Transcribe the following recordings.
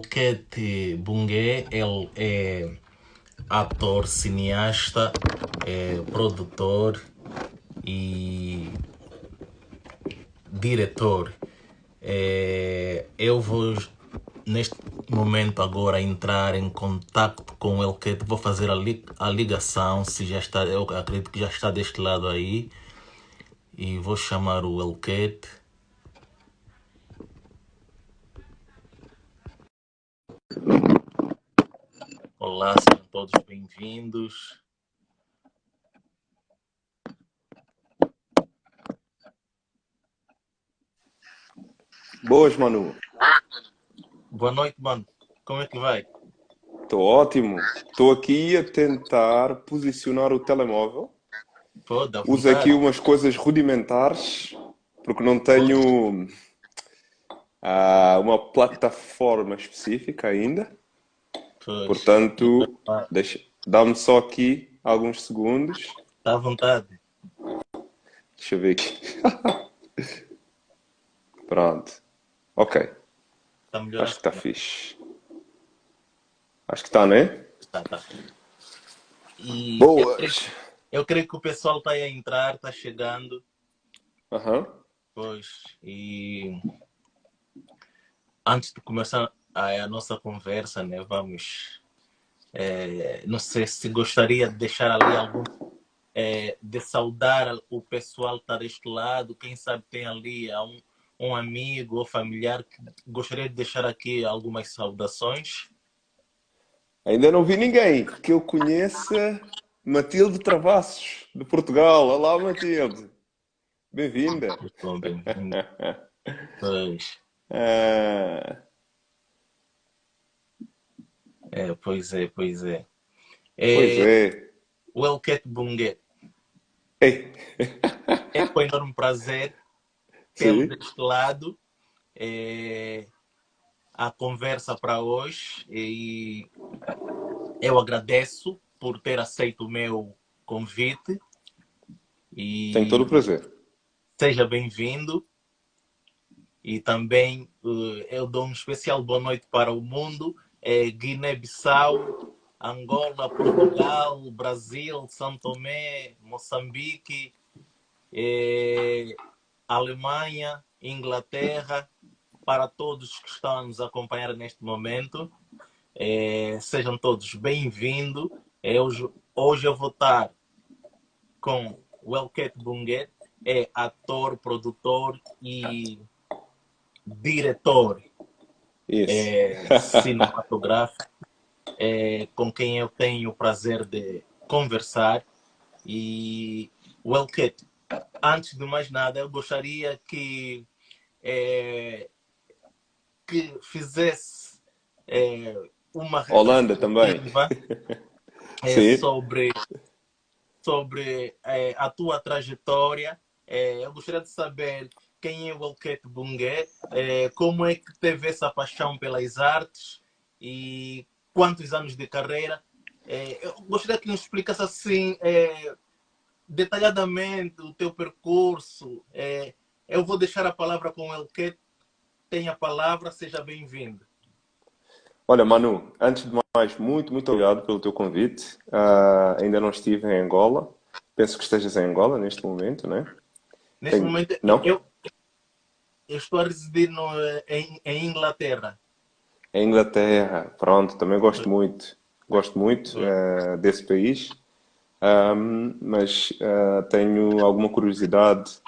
Ket Bungue, ele é ator, cineasta, produtor e diretor. Eu vou neste momento agora entrar em contato com o Elket, vou fazer a ligação, se já está, eu acredito que já está deste lado aí, e vou chamar o Elket. Olá, sejam todos bem-vindos. Boas, Manu. Boa noite, mano. Como é que vai? Estou ótimo. Estou aqui a tentar posicionar o telemóvel. Pô, dá Uso aqui vontade. umas coisas rudimentares, porque não tenho uma plataforma específica ainda. Pois, Portanto, dá-me só aqui alguns segundos. dá vontade. Deixa eu ver aqui. Pronto. Ok. Está melhor Acho que assim. está fixe. Acho que está, não é? Tá. E Boas. eu creio que o pessoal está aí a entrar, está chegando. Aham. Pois, e antes de começar a nossa conversa, né, vamos. Não sei se gostaria de deixar ali algum. De saudar o pessoal que está deste lado. Quem sabe tem ali um amigo ou familiar que gostaria de deixar aqui algumas saudações. Ainda não vi ninguém que eu conheça. Matilde Travassos, de Portugal. Olá, Matilde. Bem-vinda. Estou bem-vindo. Pois, Ah, pois é. pois É é. o Elket Bungue. Ei. É com enorme prazer tê-lo Sim. deste lado. É, a conversa para hoje e eu agradeço por ter aceito o meu convite Tenho todo o e prazer. seja bem-vindo. E também eu dou um especial boa noite para o mundo. Guiné-Bissau, Angola, Portugal, Brasil, São Tomé, Moçambique, Alemanha, Inglaterra, para todos que estão a nos acompanhar neste momento. Sejam todos bem-vindos. Hoje eu vou estar com o Elket Bunguet, é ator, produtor e diretor Isso. cinematográfico, com quem eu tenho o prazer de conversar. E o Elket, antes de mais nada, eu gostaria que fizesse uma Holanda também. retrospectiva Sim. sobre a tua trajetória. Eu gostaria de saber quem é o Elket Bungue, como é que teve essa paixão pelas artes e quantos anos de carreira. Eu gostaria que nos explicasse assim, detalhadamente o teu percurso. Eu vou deixar a palavra com o Elket. Tenha a palavra, seja bem-vindo. Olha, Manu, antes de mais, muito obrigado pelo teu convite. Ainda não estive em Angola. Penso que estejas em Angola neste momento, não é? Neste momento, Não? eu estou a residir em Inglaterra. Em Inglaterra. Pronto, também gosto muito. Gosto muito desse país. Mas tenho alguma curiosidade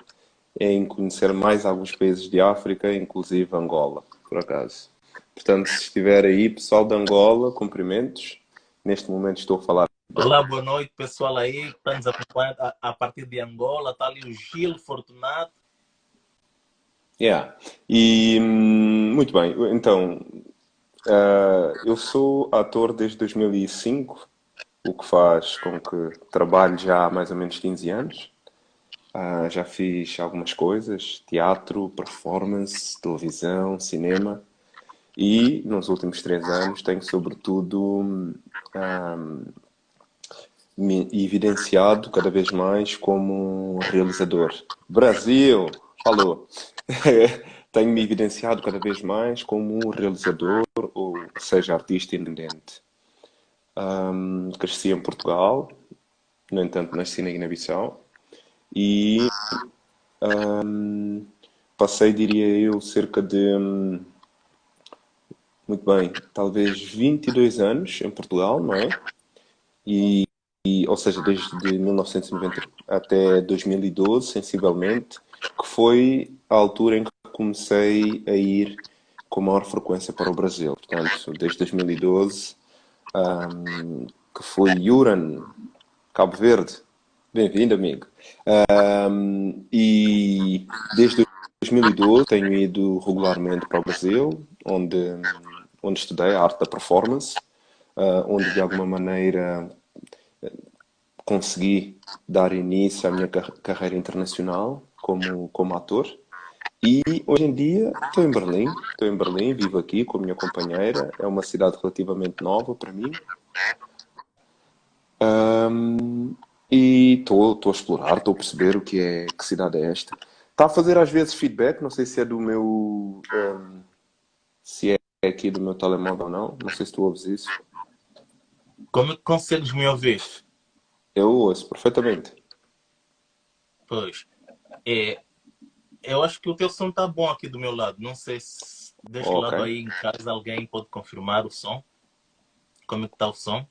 em conhecer mais alguns países de África, inclusive Angola, por acaso. Portanto, se estiver aí, pessoal de Angola, cumprimentos. Neste momento estou a falar. Olá, boa noite, pessoal aí que está nos acompanhando a partir de Angola. Está ali o Gil Fortunato. Yeah. E muito bem, então eu sou ator desde 2005, o que faz com que trabalhe já há mais ou menos 15 anos. Já fiz algumas coisas, teatro, performance, televisão, cinema. E nos últimos 3 anos tenho sobretudo me evidenciado cada vez mais como um realizador. Brasil! Falou! tenho me evidenciado cada vez mais como um realizador, ou seja, artista independente. Cresci em Portugal, no entanto, nasci na Guiné-Bissau e passei, diria eu, cerca de, muito bem, talvez 22 anos em Portugal, não é? E, ou seja, desde 1990 até 2012, sensivelmente, que foi a altura em que comecei a ir com maior frequência para o Brasil. Portanto, desde 2012, que foi Yuran, Cabo Verde. Bem-vindo, amigo. E desde 2012 tenho ido regularmente para o Brasil, onde estudei a arte da performance, onde de alguma maneira consegui dar início à minha carreira internacional como ator. E hoje em dia estou em Berlim, vivo aqui com a minha companheira. É uma cidade relativamente nova para mim. E estou a explorar, estou a perceber que cidade é esta. Está a fazer às vezes feedback, não sei se é do meu, se é aqui do meu telemóvel ou não. Não sei se tu ouves isso. Como é que consegues me ouvir? Eu ouço perfeitamente. Pois, é, eu acho que o teu som está bom aqui do meu lado. Não sei se deste Ok. lado aí em casa alguém pode confirmar o som. Como é que está o som?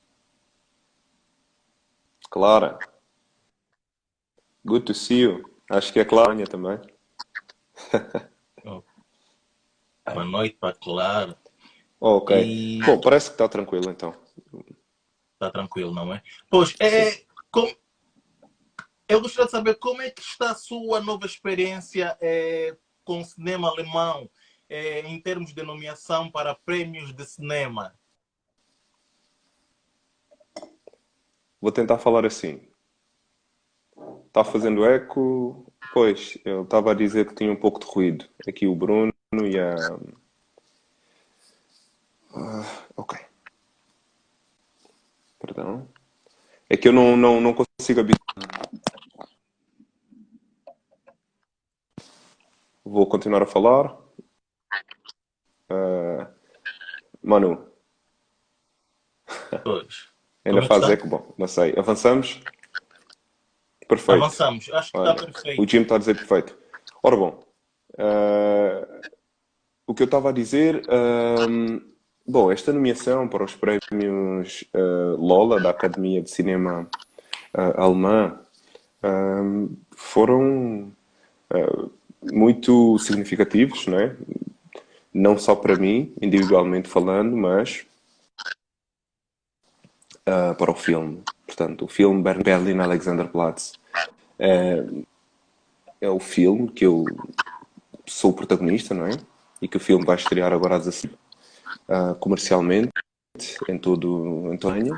Clara, good to see you. Acho que é Clara também. Oh, boa noite para Clara. Ok. E Bom, parece que está tranquilo então. está tranquilo, não é? Pois, Sim. eu gostaria de saber como é que está a sua nova experiência com o cinema alemão, em termos de nomeação para prêmios de cinema. Vou tentar falar assim. Está fazendo eco? Pois, eu estava a dizer que tinha um pouco de ruído. Aqui o Bruno e a. Ok, perdão. É que eu não consigo abrir. Vou continuar a falar. Manu, Pois, ainda como é que faz está? eco? Bom, não sei. Avançamos? Perfeito. Avançamos. Acho que está Olha, o perfeito. Jim está a dizer perfeito. Ora bom, o que eu estava a dizer, bom, esta nomeação para os prémios Lola da Academia de Cinema Alemã foram muito significativos, não é? Não só para mim, individualmente falando, mas para o filme. Portanto, o filme Berlin Alexanderplatz é o filme que eu sou o protagonista, não é? E que o filme vai estrear agora a 17 comercialmente em todo a Alemanha.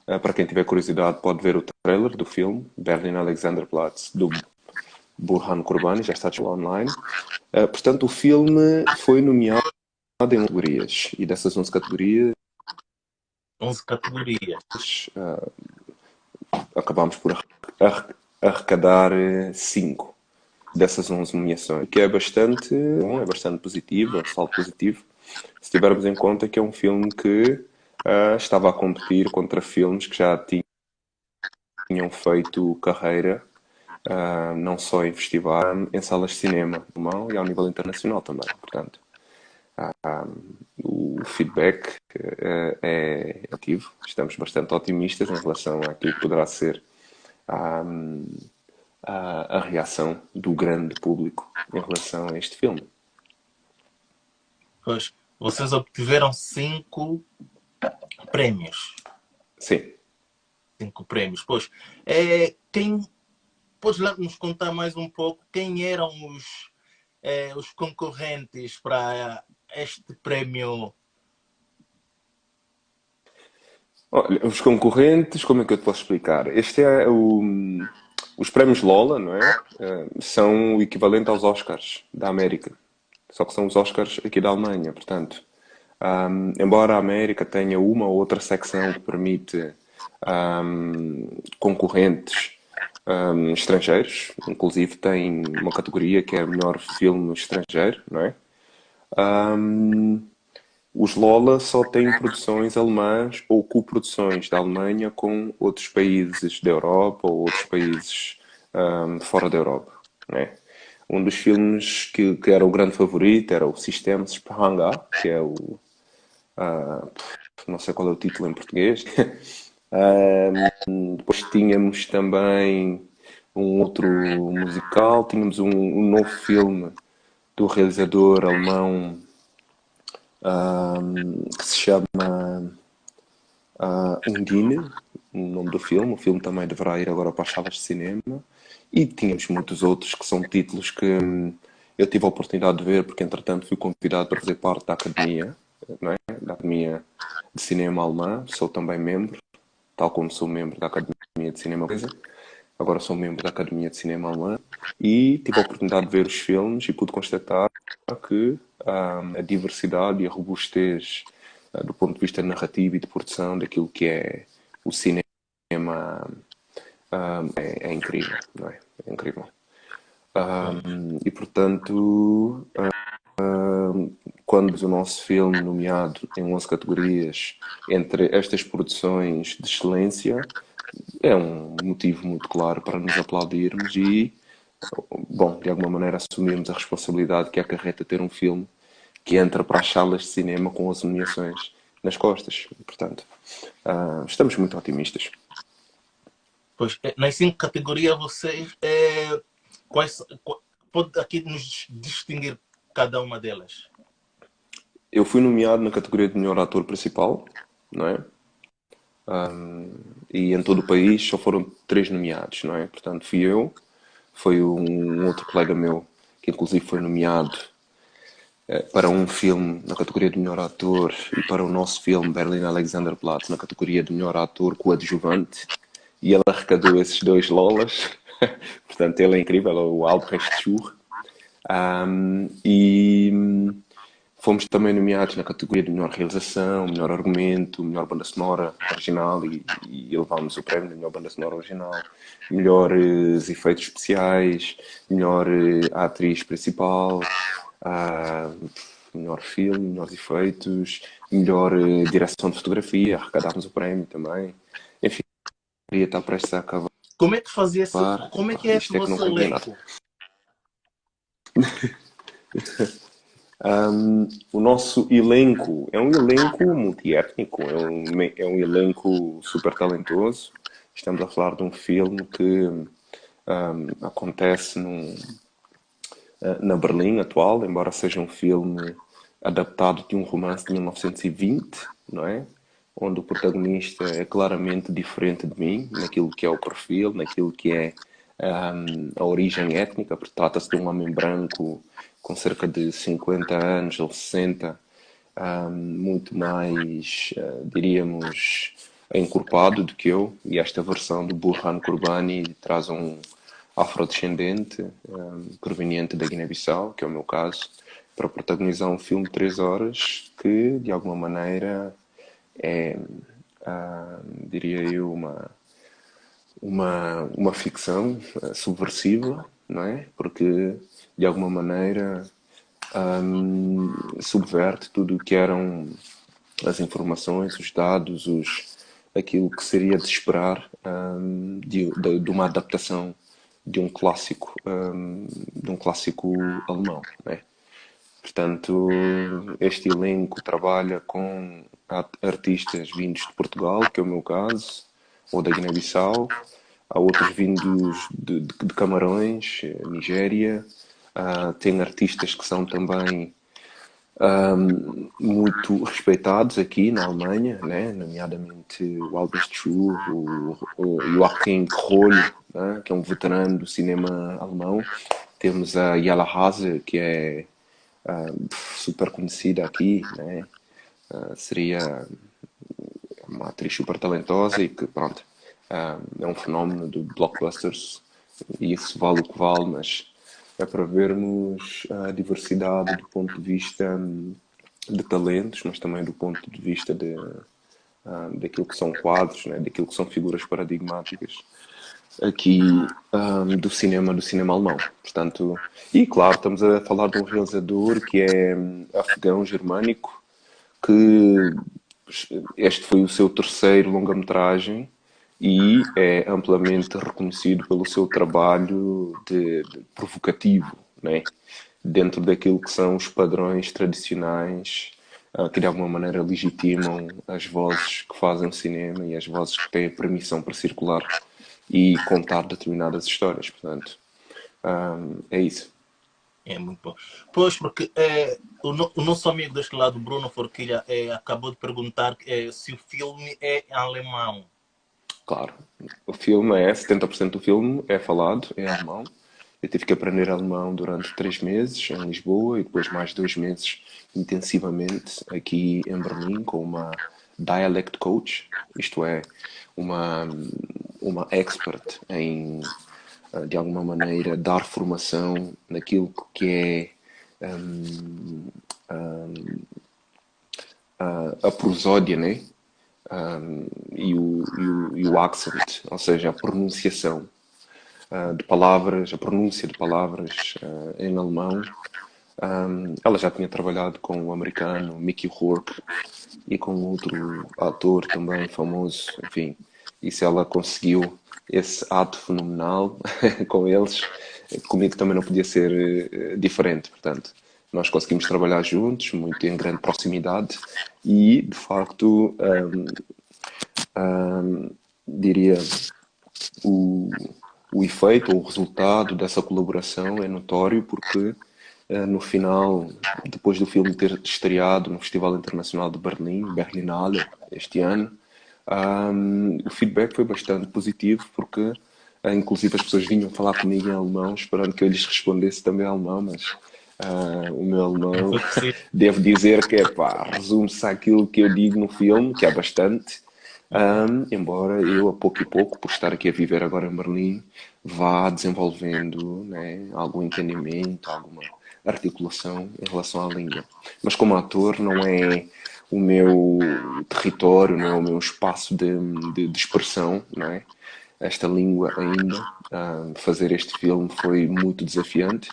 Para quem tiver curiosidade, pode ver o trailer do filme Berlin Alexanderplatz do Burhan Kurbani, já está disponível online. Portanto, o filme foi nomeado em 11 categorias e dessas 11 categorias 11 categorias. acabámos por arrecadar 5 dessas 11 nomeações, o que é bastante bom, é bastante positivo, é um saldo positivo, se tivermos em conta que é um filme que estava a competir contra filmes que já tinham feito carreira, não só em festival, em salas de cinema, e ao nível internacional também. Portanto, o feedback é ativo, estamos bastante otimistas em relação àquilo que poderá ser a, a reação do grande público em relação a este filme. Pois, vocês obtiveram 5 prémios. Sim. 5 prémios. Pois, quem podes lá nos contar mais um pouco quem eram os concorrentes para este prémio? Olha, os concorrentes, como é que eu te posso explicar? Este é os prémios Lola, não é? São o equivalente aos Oscars da América. Só que são os Oscars aqui da Alemanha, portanto. Embora a América tenha uma ou outra secção que permite concorrentes estrangeiros, inclusive tem uma categoria que é melhor filme estrangeiro, não é? Ahm, os Lola só têm produções alemãs ou coproduções da Alemanha com outros países da Europa ou outros países fora da Europa, né? Um dos filmes que era o grande favorito era o Systems Spranga, que é o... não sei qual é o título em português. Depois tínhamos também um outro musical, tínhamos um novo filme do realizador alemão que se chama Undine, o nome do filme. O filme também deverá ir agora para as salas de cinema. E tínhamos muitos outros que são títulos que eu tive a oportunidade de ver, porque entretanto fui convidado para fazer parte da academia, não é? Da Academia de Cinema Alemã. Sou também membro, tal como sou membro da Academia de Cinema Inglesa. Agora sou membro da Academia de Cinema Alemã e tive a oportunidade de ver os filmes e pude constatar que a diversidade e a robustez do ponto de vista narrativo e de produção daquilo que é o cinema é incrível, não é? É incrível. Pois. E portanto, quando o nosso filme nomeado em 11 categorias entre estas produções de excelência, é um motivo muito claro para nos aplaudirmos e, bom, de alguma maneira assumirmos a responsabilidade que acarreta ter um filme que entra para as salas de cinema com as nomeações nas costas. Portanto, estamos muito otimistas. Pois, nas 5 categorias, vocês. Quais, pode aqui nos distinguir cada uma delas? Eu fui nomeado na categoria de melhor ator principal, não é? E em todo o país só foram 3 nomeados, não é? Portanto, fui eu, foi um outro colega meu que inclusive foi nomeado para um filme na categoria de melhor ator e para o nosso filme Berlin Alexanderplatz na categoria de melhor ator coadjuvante, e ele arrecadou esses 2 lolas. Portanto, ele é incrível, é o Albrecht Schur. E fomos também nomeados na categoria de melhor realização, melhor argumento, melhor banda sonora original e levámos o prémio de melhor banda sonora original, melhores efeitos especiais, melhor atriz principal, ah, melhor filme, melhores efeitos, melhor direção de fotografia, arrecadámos o prémio também. Enfim, queria estar prestes a acabar. Como é que fazia esse, como é Epá, que é esse isto é que não vosso quer dizer nada. elenco? O nosso elenco é um elenco multiétnico, é um elenco super talentoso. Estamos a falar de um filme que acontece na Berlim atual, embora seja um filme adaptado de um romance de 1920, não é? Onde o protagonista é claramente diferente de mim, naquilo que é o perfil, naquilo que é a origem étnica, porque trata-se de um homem branco com cerca de 50 anos ou 60, muito mais, diríamos, encorpado do que eu, e esta versão do Burhan Kurbani traz um afrodescendente, proveniente da Guiné-Bissau, que é o meu caso, para protagonizar um filme de 3 horas que, de alguma maneira, é, diria eu, uma ficção subversiva, não é? Porque, de alguma maneira, subverte tudo o que eram as informações, os dados, aquilo que seria de esperar de uma adaptação de um clássico alemão, né? Portanto, este elenco trabalha com artistas vindos de Portugal, que é o meu caso, ou da Guiné-Bissau. Há outros vindos de Camarões, Nigéria. Tem artistas que são também muito respeitados aqui na Alemanha, né? Nomeadamente o Albrecht Schur, o Joachim Kroll, né? Que é um veterano do cinema alemão. Temos a Yala Hase, que é super conhecida aqui, né? Seria uma atriz super talentosa e que, pronto, é um fenómeno de blockbusters e isso vale o que vale, mas é para vermos a diversidade do ponto de vista de talentos, mas também do ponto de vista daquilo que são quadros, né? Daquilo que são figuras paradigmáticas. aqui do cinema alemão. Portanto, e claro, estamos a falar de um realizador que é afegão, germânico, que este foi o seu terceiro longa-metragem e é amplamente reconhecido pelo seu trabalho de provocativo, né? Dentro daquilo que são os padrões tradicionais que de alguma maneira legitimam as vozes que fazem o cinema e as vozes que têm a permissão para circular e contar determinadas histórias. Portanto, é isso. É muito bom. Pois, porque o nosso amigo deste lado, Bruno Forquilha, acabou de perguntar se o filme é em alemão. Claro, o filme 70% do filme é falado em alemão. Eu tive que aprender alemão durante 3 meses em Lisboa e depois mais 2 meses intensivamente aqui em Berlim com uma dialect coach, isto é, uma, uma expert em, de alguma maneira, dar formação naquilo que é a prosódia, né? E o accent, ou seja, a pronunciação de palavras, a pronúncia de palavras em alemão. Ela já tinha trabalhado com o americano Mickey Rourke e com outro ator também famoso, enfim. E se ela conseguiu esse ato fenomenal com eles, comigo também não podia ser diferente. Portanto, nós conseguimos trabalhar juntos, muito em grande proximidade e, de facto, diria, o, o efeito ou o resultado dessa colaboração é notório porque no final, depois do filme ter estreado no Festival Internacional de Berlim, Berlinale, este ano, o feedback foi bastante positivo porque inclusive as pessoas vinham falar comigo em alemão esperando que eu lhes respondesse também em alemão, mas o meu Não alemão foi possível. devo dizer que resume-se àquilo que eu digo no filme, que é bastante, embora eu, a pouco e pouco, por estar aqui a viver agora em Berlim, vá desenvolvendo, né, algum entendimento, alguma articulação em relação à língua. Mas como ator não é o meu território, não é o meu espaço de expressão, não é? Esta língua ainda. Fazer este filme foi muito desafiante,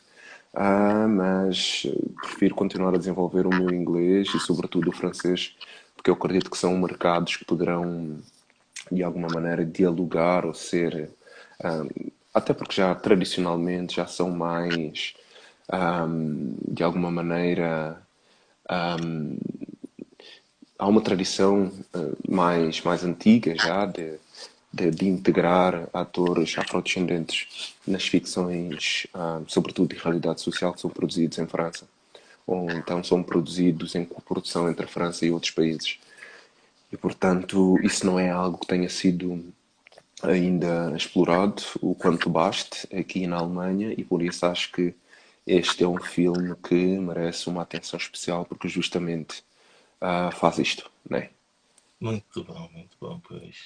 mas prefiro continuar a desenvolver o meu inglês e, sobretudo, o francês, porque eu acredito que são mercados que poderão, de alguma maneira, dialogar ou ser, até porque já tradicionalmente já são mais, de alguma maneira, há uma tradição mais antiga já de integrar atores afrodescendentes nas ficções, sobretudo de realidade social, que são produzidos em França. Ou então são produzidos em coprodução entre a França e outros países. E, portanto, isso não é algo que tenha sido ainda explorado o quanto baste aqui na Alemanha e por isso acho que este é um filme que merece uma atenção especial porque justamente faz isto, né? Muito bom, pois.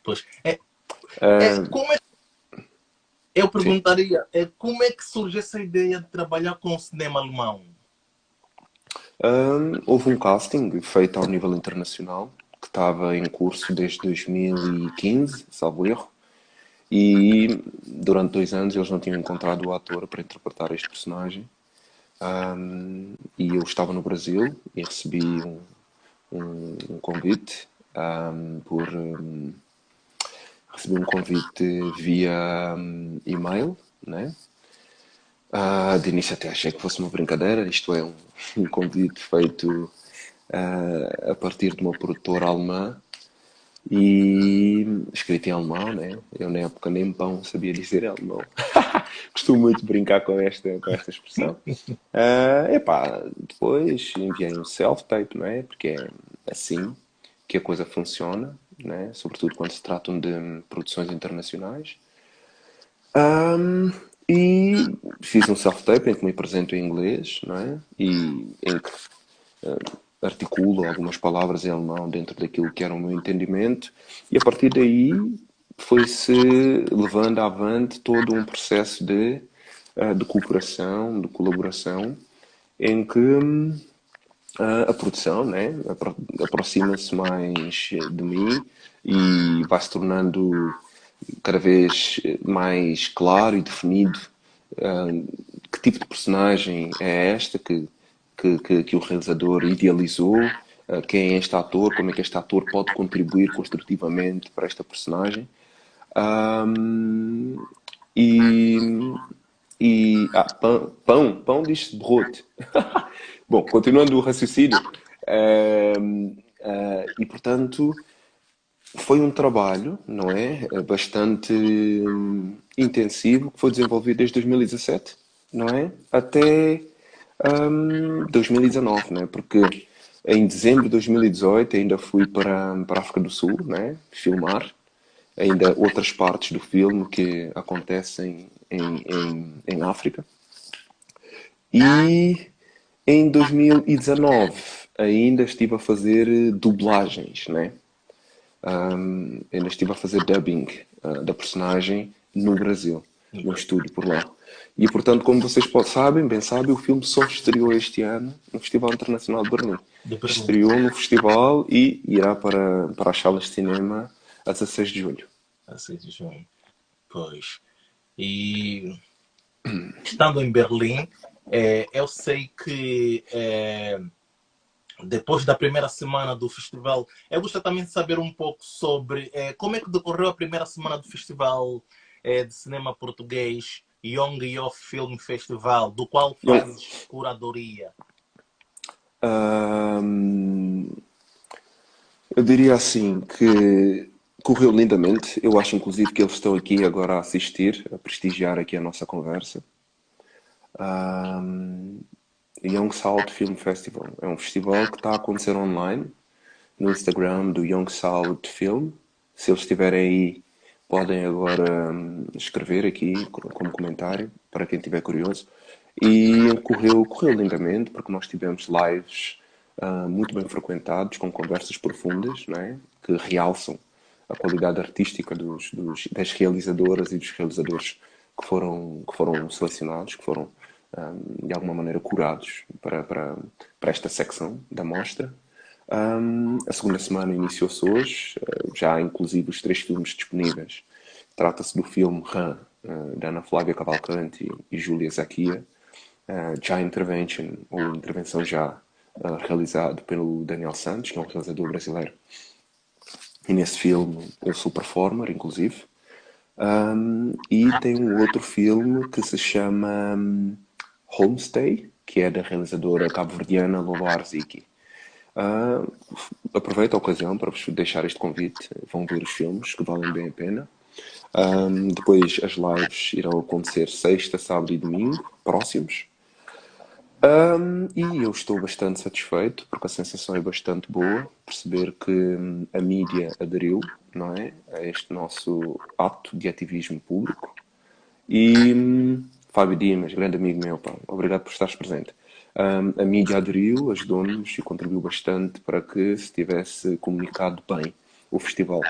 Pois. Como é, eu Sim. perguntaria, como é que surge essa ideia de trabalhar com o cinema alemão? Houve um casting feito ao nível internacional que estava em curso desde 2015, salvo erro, e durante 2 anos eles não tinham encontrado o ator para interpretar este personagem. E eu estava no Brasil e recebi um convite recebi um convite via e-mail, né? De início até achei que fosse uma brincadeira, isto é um convite feito a partir de uma produtora alemã e escrito em alemão, né? Eu na época nem pão sabia dizer alemão. Costumo muito brincar com esta expressão. Depois enviei um self-tape, não é? Porque é assim que a coisa funciona, né? Sobretudo quando se tratam de produções internacionais. E fiz um self-tape em que me apresento em inglês, não é? E em que articulo algumas palavras em alemão dentro daquilo que era o meu entendimento, e a partir daí foi-se levando avante todo um processo de cooperação, de colaboração, em que a produção, né, aproxima-se mais de mim e vai se tornando cada vez mais claro e definido que tipo de personagem é esta que o realizador idealizou, quem é este ator, como é que este ator pode contribuir construtivamente para esta personagem. Um, e pão diz-se brote. Bom, continuando o raciocínio, e portanto foi um trabalho, não é? Bastante intensivo que foi desenvolvido desde 2017, não é? Até 2019, não é? Porque em dezembro de 2018 ainda fui para a África do Sul, não é? Filmar ainda outras partes do filme que acontecem em África. E em 2019 ainda estive a fazer dublagens, né? Ainda estive a fazer dubbing da personagem no Brasil, num estúdio por lá. E portanto, como vocês sabem, bem sabem, o filme só estreou este ano no Festival Internacional de Berlim. De Berlim. Estreou no festival e irá para as salas de cinema a 16 de julho. A 6 de junho. Pois. E estando em Berlim, eu sei que depois da primeira semana do festival, eu gostaria também de saber um pouco sobre como é que decorreu a primeira semana do festival de cinema português Young Youth Film Festival, do qual Então, fazes curadoria. eu diria assim que correu lindamente. Eu acho inclusive que eles estão aqui agora a assistir, a prestigiar aqui a nossa conversa. Young South Film Festival é um festival que está a acontecer online no Instagram do Young South Film. Se eles estiverem aí, podem agora escrever aqui como comentário para quem estiver curioso. E correu lindamente porque nós tivemos lives muito bem frequentados, com conversas profundas, não é? Que realçam a qualidade artística das realizadoras e dos realizadores que foram selecionados, que foram de alguma maneira curados para esta secção da mostra. A segunda semana iniciou-se hoje, já há inclusive os 3 filmes disponíveis. Trata-se do filme Rã, da Ana Flávia Cavalcante e Júlia Zaquia, já Intervention, ou Intervenção Já, realizado pelo Daniel Santos, que é um realizador brasileiro. E nesse filme eu sou performer, inclusive. E tem um outro filme que se chama Homestay, que é da realizadora cabo-verdiana Lola Arziki. Aproveito a ocasião para vos deixar este convite. Vão ver os filmes, que valem bem a pena. Depois as lives irão acontecer sexta, sábado e domingo, próximos. E eu estou bastante satisfeito, porque a sensação é bastante boa, perceber que a mídia aderiu, não é, a este nosso ato de ativismo público. E Fábio Dimas, grande amigo meu, pá, obrigado por estares presente. A mídia aderiu, ajudou-nos e contribuiu bastante para que se tivesse comunicado bem o festival.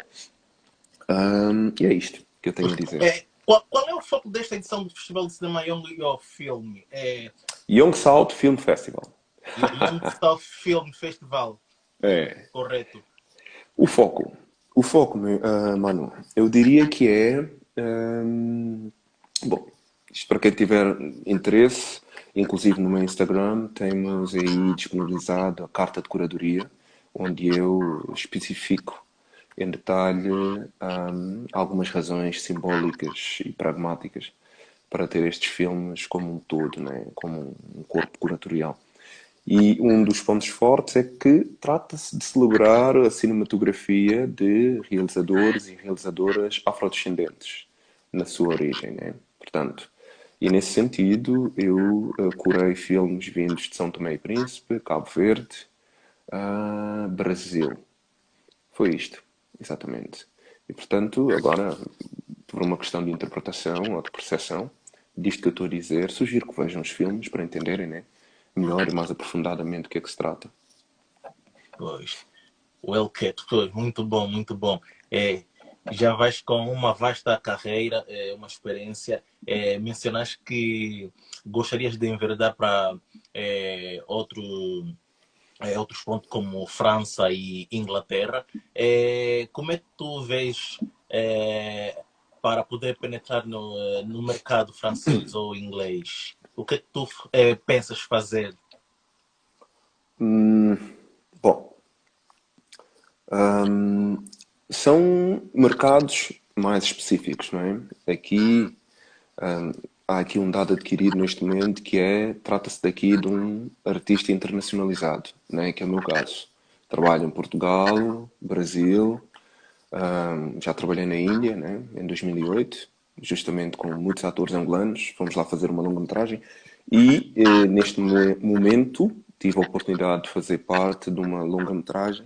E é isto que eu tenho a dizer. Qual é o foco desta edição do Festival de Cinema Young Youth Film? Young South Film Festival. Young South Film Festival, É. correto? O foco. O foco, Manu, eu diria que é. Bom, isto para quem tiver interesse, inclusive no meu Instagram, temos aí disponibilizado a carta de curadoria, onde eu especifico em detalhe algumas razões simbólicas e pragmáticas para ter estes filmes como um todo, né? Como um corpo curatorial. E um dos pontos fortes é que trata-se de celebrar a cinematografia de realizadores e realizadoras afrodescendentes na sua origem, né? Portanto, e nesse sentido eu curei filmes vindos de São Tomé e Príncipe, Cabo Verde, Brasil. Foi isto, exatamente. E portanto, agora, por uma questão de interpretação ou de percepção, disto que eu estou a dizer, sugiro que vejam os filmes para entenderem, né? Melhor e mais aprofundadamente do que é que se trata. Pois. Well Cat, pois, muito bom, muito bom. Já vais com uma vasta carreira, uma experiência. Mencionaste que gostarias de enveredar para outro, outros pontos como França e Inglaterra. Como é que tu vês para poder penetrar no mercado francês ou inglês? O que é que tu pensas fazer? Bom, são mercados mais específicos, não é? Aqui, há aqui um dado adquirido neste momento que trata-se daqui de um artista internacionalizado, né? Que é o meu caso. Trabalho em Portugal, Brasil, já trabalhei na Índia, né? Em 2008, justamente com muitos atores angolanos. Fomos lá fazer uma longa-metragem e neste momento tive a oportunidade de fazer parte de uma longa-metragem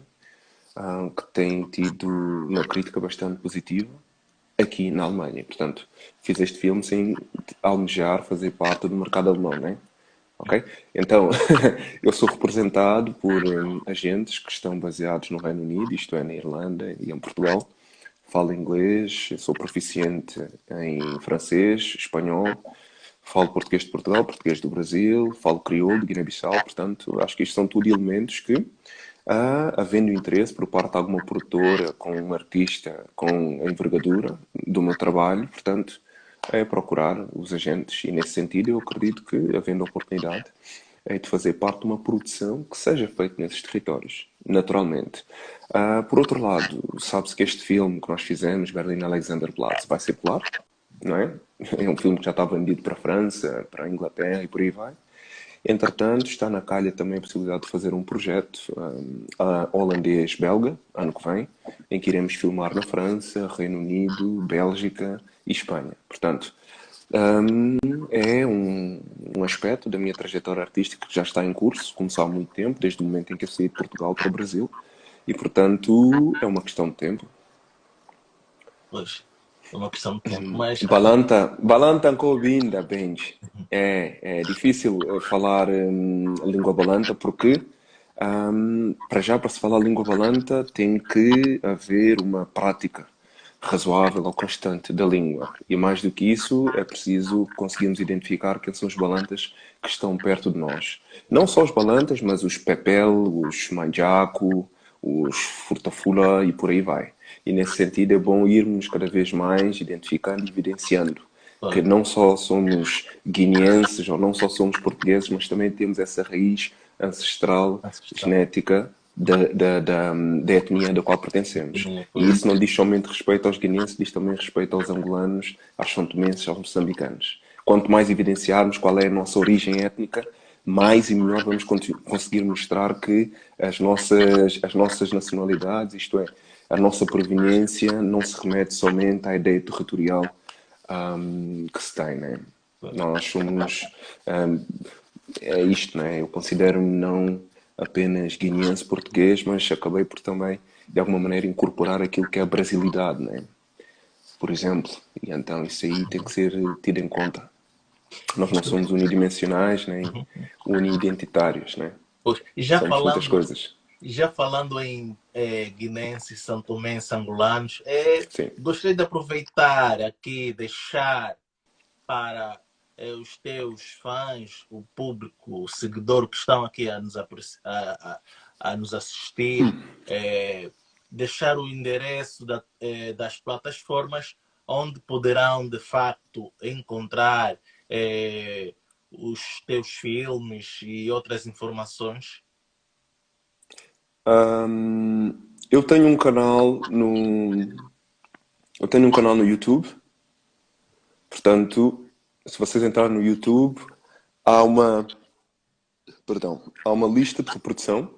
que tem tido uma crítica bastante positiva aqui na Alemanha. Portanto, fiz este filme sem almejar fazer parte do mercado alemão, né? Ok? Então, eu sou representado por agentes que estão baseados no Reino Unido, isto é, na Irlanda e em Portugal. Falo inglês, sou proficiente em francês, espanhol, falo português de Portugal, português do Brasil, falo crioulo de Guiné-Bissau. Portanto, acho que isto são tudo elementos que, havendo interesse por parte de alguma produtora, com um artista com a envergadura do meu trabalho, portanto, é procurar os agentes. E nesse sentido, eu acredito que, havendo oportunidade, é de fazer parte de uma produção que seja feita nesses territórios, naturalmente. Por outro lado, sabe-se que este filme que nós fizemos, Berlin Alexanderplatz, vai circular, não é? É um filme que já está vendido para a França, para a Inglaterra e por aí vai. Entretanto, está na calha também a possibilidade de fazer um projeto holandês-belga, ano que vem, em que iremos filmar na França, Reino Unido, Bélgica e Espanha. Portanto, é um aspecto da minha trajetória artística que já está em curso, começou há muito tempo, desde o momento em que eu saí de Portugal para o Brasil, e portanto é uma questão de tempo. Pois, é uma questão de tempo, mas Balanta ancora vinda, Benji. É difícil falar a língua balanta porque, para já, para se falar a língua balanta, tem que haver uma prática razoável ou constante da língua. E mais do que isso, é preciso conseguirmos identificar quem são os balantas que estão perto de nós. Não só os balantas, mas os pepel, os manjaco, os furtafula e por aí vai. E nesse sentido é bom irmos cada vez mais identificando e evidenciando que pois, não só somos guineenses ou não só somos portugueses, mas também temos essa raiz ancestral, ancestral. genética da etnia da qual pertencemos. E Pois, isso não diz somente respeito aos guineenses, diz também respeito aos angolanos, aos santomenses, aos moçambicanos. Quanto mais evidenciarmos qual é a nossa origem étnica, mais e melhor vamos conseguir mostrar que as nossas nacionalidades, isto é, a nossa proveniência, não se remete somente à ideia territorial que se tem, né? pois. Nós somos. um, É isto, né? Eu considero-me não apenas guineense português, mas acabei por também, de alguma maneira, incorporar aquilo que é a brasilidade, né? Por exemplo. E então isso aí tem que ser tido em conta. Nós não somos unidimensionais nem uniidentitários, né? Pois, Somos muitas coisas. já falando em guinenses, santomenses, angolanos, Sim. gostaria de aproveitar aqui, deixar para os teus fãs, o público, o seguidor que estão aqui a nos assistir, deixar o endereço das plataformas onde poderão de facto encontrar os teus filmes e outras informações. Hum, eu tenho um canal no, eu tenho um canal no YouTube. Portanto, se vocês entrarem no YouTube, há uma, há uma lista de reprodução,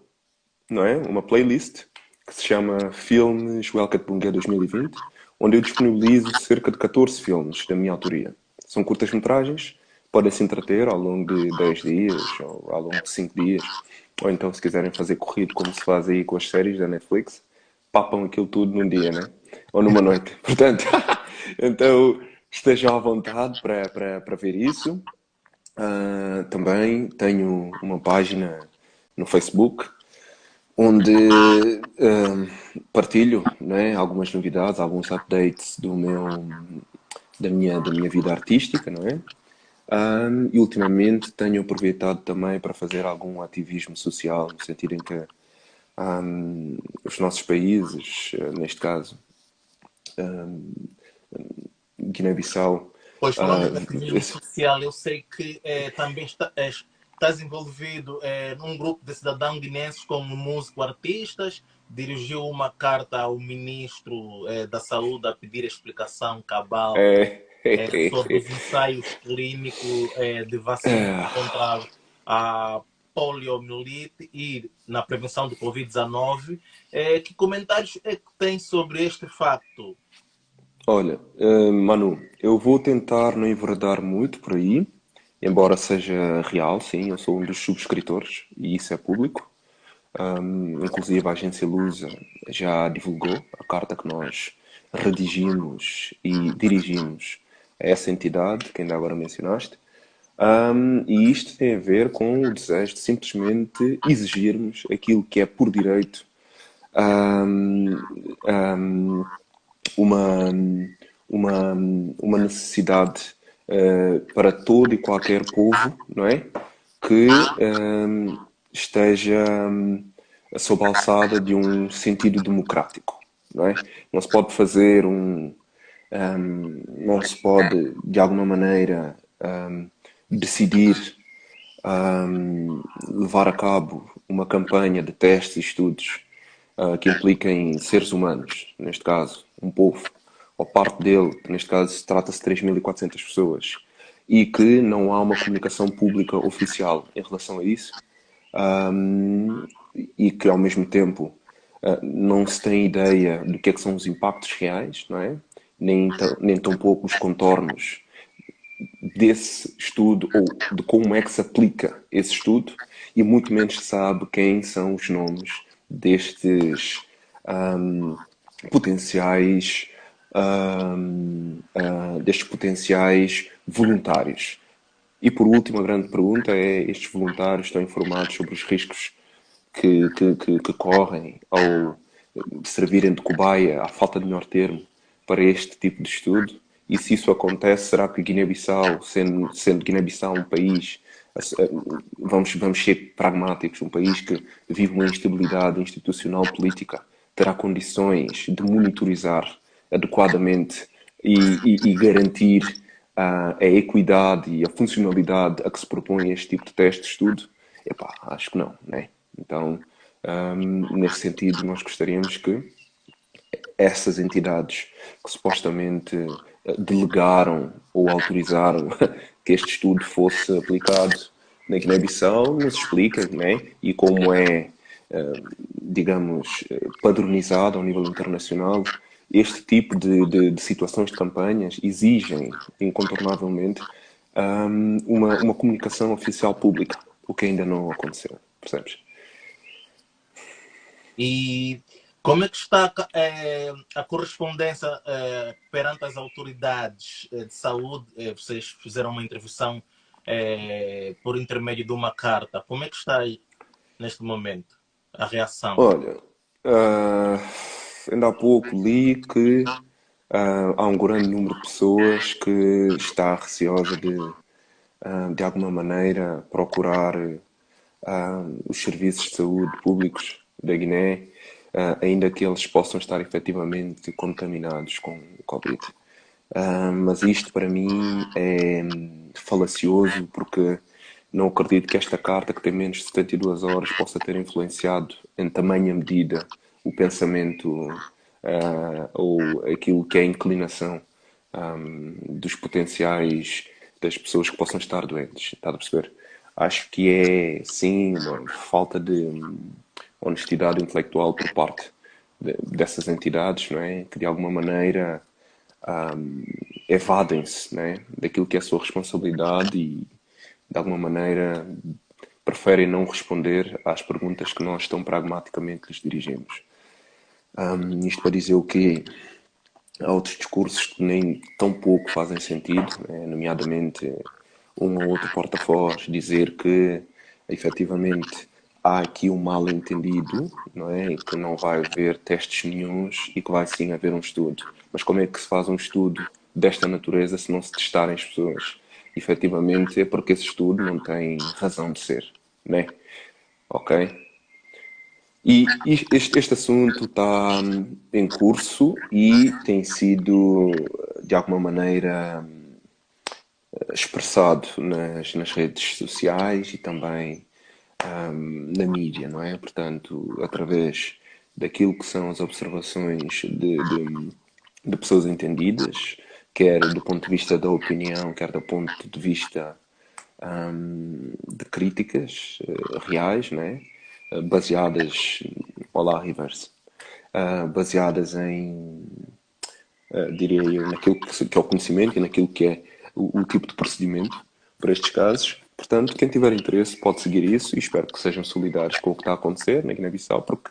não é? Uma playlist que se chama Filmes Welcome Bunga 2020, onde eu disponibilizo cerca de 14 filmes da minha autoria. São curtas-metragens, podem se entreter ao longo de 10 dias ou ao longo de 5 dias, ou então se quiserem fazer corrido como se faz aí com as séries da Netflix, papam aquilo tudo num dia, né? Ou numa noite. Portanto, então estejam à vontade para ver isso. Também tenho uma página no Facebook onde partilho, né, algumas novidades, alguns updates da minha vida artística, não é? E ultimamente tenho aproveitado também para fazer algum ativismo social, no sentido em que os nossos países, neste caso, Guiné-Bissau. Pois, falando em Uh, ativismo esse- social, eu sei que também estás envolvido num grupo de cidadãos guinenses como músicos, artistas, dirigiu uma carta ao ministro da Saúde a pedir explicação cabal é, sobre os ensaios clínicos de vacina é, contra a poliomielite e na prevenção do Covid-19. Que comentários é que tem sobre este facto? olha, Manu, eu vou tentar não enveredar muito por aí, embora seja real, sim, eu sou um dos subscritores e isso é público. Inclusive a agência Lusa já divulgou a carta que nós redigimos e dirigimos a essa entidade que ainda agora mencionaste. E isto tem a ver com o desejo de simplesmente exigirmos aquilo que é por direito, um, um, uma, uma necessidade para todo e qualquer povo, não é? Que esteja sob a alçada de um sentido democrático, não é? Não se pode fazer não se pode, de alguma maneira, decidir levar a cabo uma campanha de testes e estudos que impliquem seres humanos, neste caso, um povo, ou parte dele, que neste caso trata-se de 3.400 pessoas, e que não há uma comunicação pública oficial em relação a isso, um, e que ao mesmo tempo não se tem ideia do que é que são os impactos reais, não é? Nem tampouco os contornos desse estudo ou de como é que se aplica esse estudo e muito menos se sabe quem são os nomes destes um, potenciais destes potenciais voluntários. E por último, a grande pergunta é: estes voluntários estão informados sobre os riscos que correm ao servirem de cobaia, à falta de melhor termo, para este tipo de estudo? E se isso acontece, será que Guiné-Bissau, sendo Guiné-Bissau um país, vamos ser pragmáticos, um país que vive uma instabilidade institucional política, terá condições de monitorizar adequadamente e garantir a equidade e a funcionalidade a que se propõe este tipo de teste de estudo? Epá, acho que não, né? Então, nesse sentido, nós gostaríamos que essas entidades que supostamente delegaram ou autorizaram que este estudo fosse aplicado na Guiné-Bissau nos expliquem, né? E como é, digamos, padronizado ao nível internacional, este tipo de situações de campanhas exigem incontornavelmente uma comunicação oficial pública, o que ainda não aconteceu, percebes? E como é que está a correspondência perante as autoridades de saúde? Vocês fizeram uma intervenção por intermédio de uma carta. Como é que está aí neste momento a reação? Olha, ah, ainda há pouco li que há um grande número de pessoas que está receosa de alguma maneira, procurar os serviços de saúde públicos da Guiné, ainda que eles possam estar efetivamente contaminados com o Covid. Mas isto para mim é falacioso porque não acredito que esta carta, que tem menos de 72 horas, possa ter influenciado em tamanha medida o pensamento ou aquilo que é a inclinação dos potenciais das pessoas que possam estar doentes. Está a perceber? Acho que é, sim, uma falta de honestidade intelectual por parte dessas entidades, não é? Que de alguma maneira evadem-se, né, daquilo que é a sua responsabilidade e de alguma maneira preferem não responder às perguntas que nós tão pragmaticamente lhes dirigimos. Isto para dizer o quê? Há outros discursos que nem tão pouco fazem sentido, né? Nomeadamente um ou outro porta-voz dizer que efetivamente há aqui um mal-entendido, não é? E que não vai haver testes nenhuns e que vai sim haver um estudo. Mas como é que se faz um estudo desta natureza se não se testarem as pessoas? Efetivamente é porque esse estudo não tem razão de ser, né? Ok? E este assunto está em curso e tem sido de alguma maneira expressado nas redes sociais e também na mídia, não é? Portanto, através daquilo que são as observações de pessoas entendidas, quer do ponto de vista da opinião, quer do ponto de vista de críticas reais, né? Baseadas, olá, Reverse, baseadas em, diria eu, naquilo que é o conhecimento e naquilo que é o tipo de procedimento para estes casos. Portanto, quem tiver interesse pode seguir isso e espero que sejam solidários com o que está a acontecer na Guiné-Bissau, porque,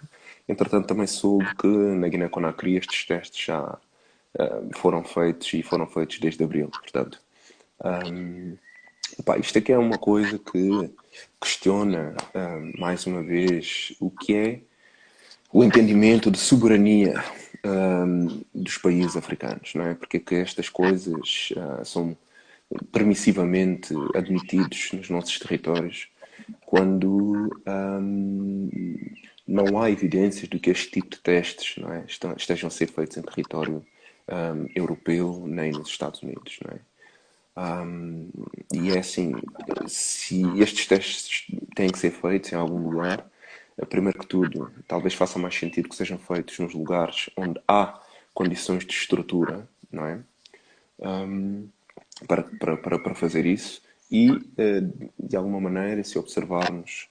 entretanto, também soube que na Guiné-Conakry estes testes já foram feitos e foram feitos desde abril. Portanto, pá, isto aqui é uma coisa que questiona, mais uma vez, o que é o entendimento de soberania dos países africanos, não é? Porque é que estas coisas são permissivamente admitidos nos nossos territórios quando não há evidências de que este tipo de testes, não é, estejam a ser feitos em território europeu nem nos Estados Unidos, não é? E é assim, se estes testes têm que ser feitos em algum lugar, primeiro que tudo, talvez faça mais sentido que sejam feitos nos lugares onde há condições de estrutura, não é? Para fazer isso e, de alguma maneira, se observarmos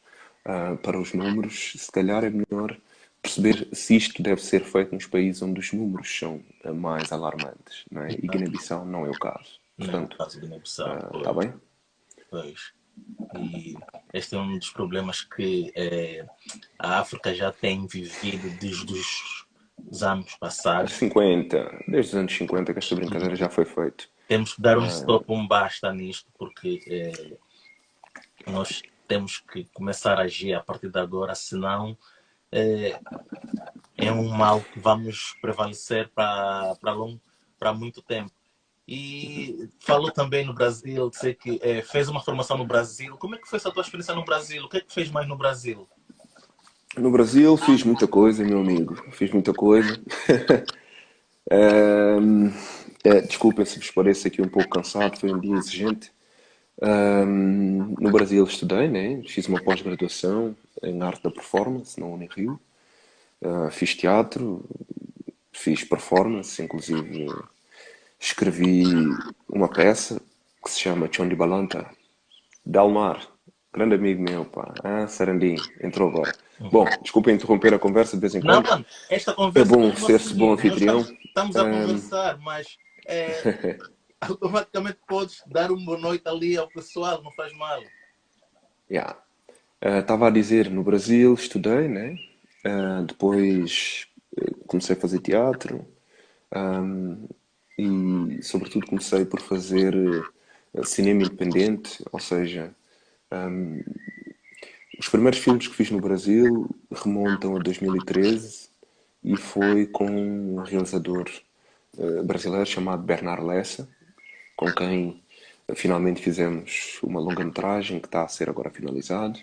para os números, se calhar é melhor perceber se isto deve ser feito nos países onde os números são mais alarmantes, não é? E Guiné-Bissau não é o caso. Não é o Portanto, caso de Guiné-Bissau, está bem? pois. E este é um dos problemas que a África já tem vivido desde os anos passados. 50, desde os anos 50 que esta brincadeira já foi feita. Temos que dar um stop, um basta nisto, porque nós temos que começar a agir a partir de agora, senão é um mal que vamos prevalecer para muito tempo. E falou também no Brasil, sei que fez uma formação no Brasil. Como é que foi essa tua experiência no Brasil? O que é que fez mais no Brasil? No Brasil fiz muita coisa, meu amigo. Fiz muita coisa. Desculpem se vos pareço aqui um pouco cansado, foi um dia exigente. No Brasil estudei, né? Fiz uma pós-graduação em arte da performance na Unirio. Fiz teatro, fiz performance, inclusive escrevi uma peça que se chama Chondi Balanta, Dalmar, grande amigo meu, pá. Sarandi, entrou agora. Bom, desculpem interromper a conversa de vez em Não, quando. mano, esta É conversa bom continua a ser-se bom seguir. Nós anfitrião. estamos a conversar, mas automaticamente podes dar uma boa noite ali ao pessoal, não faz mal. Yeah. Estava a dizer, no Brasil estudei, né? Depois comecei a fazer teatro e, sobretudo, comecei por fazer cinema independente, ou seja, os primeiros filmes que fiz no Brasil remontam a 2013 e foi com um realizador brasileiro chamado Bernard Lessa, com quem finalmente fizemos uma longa-metragem que está a ser agora finalizado.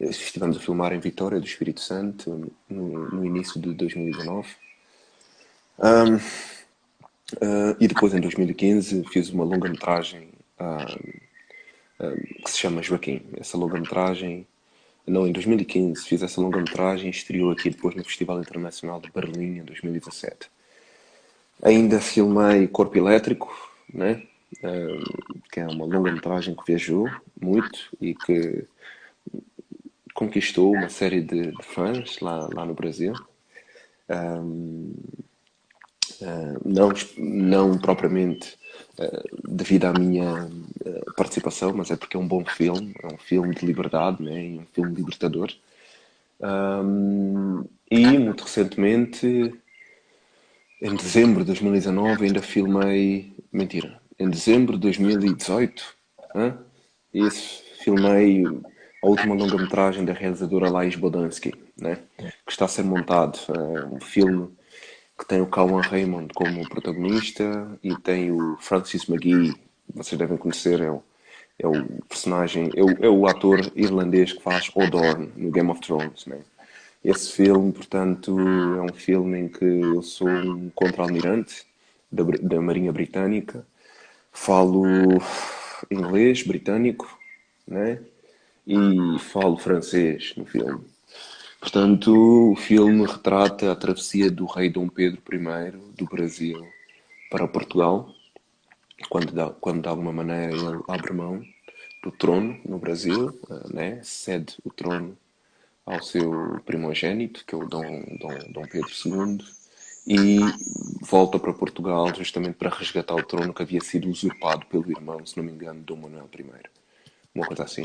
Estivemos a filmar em Vitória do Espírito Santo no início de 2019. E depois, em 2015, fiz uma longa-metragem que se chama Joaquim. Essa longa-metragem, não, em 2015, fiz essa longa-metragem e estreou aqui depois no Festival Internacional de Berlim em 2017. Ainda filmei Corpo Elétrico, né? Que é uma longa-metragem que viajou muito e que conquistou uma série de fãs lá no Brasil. Não propriamente devido à minha participação, mas é porque é um bom filme, é um filme de liberdade, né? E um filme libertador. E muito recentemente, em dezembro de 2019, ainda filmei. Mentira, em dezembro de 2018, isso, filmei a última longa-metragem da realizadora Lais Bodansky, né? Que está a ser montado. Um filme que tem o Calvin Raymond como protagonista e tem o Francis McGee, vocês devem conhecer, é o personagem, é o ator irlandês que faz Odor no Game of Thrones, né? Esse filme, portanto, é um filme em que eu sou um contra-almirante da Marinha Britânica. Falo inglês, britânico, né? E falo francês no filme. Portanto, o filme retrata a travessia do rei Dom Pedro I do Brasil para Portugal, quando de alguma maneira ele abre mão do trono no Brasil, né? Cede o trono ao seu primogênito, que é o Dom Pedro II, e volta para Portugal justamente para resgatar o trono que havia sido usurpado pelo irmão, se não me engano, Dom Manuel I. Uma coisa assim.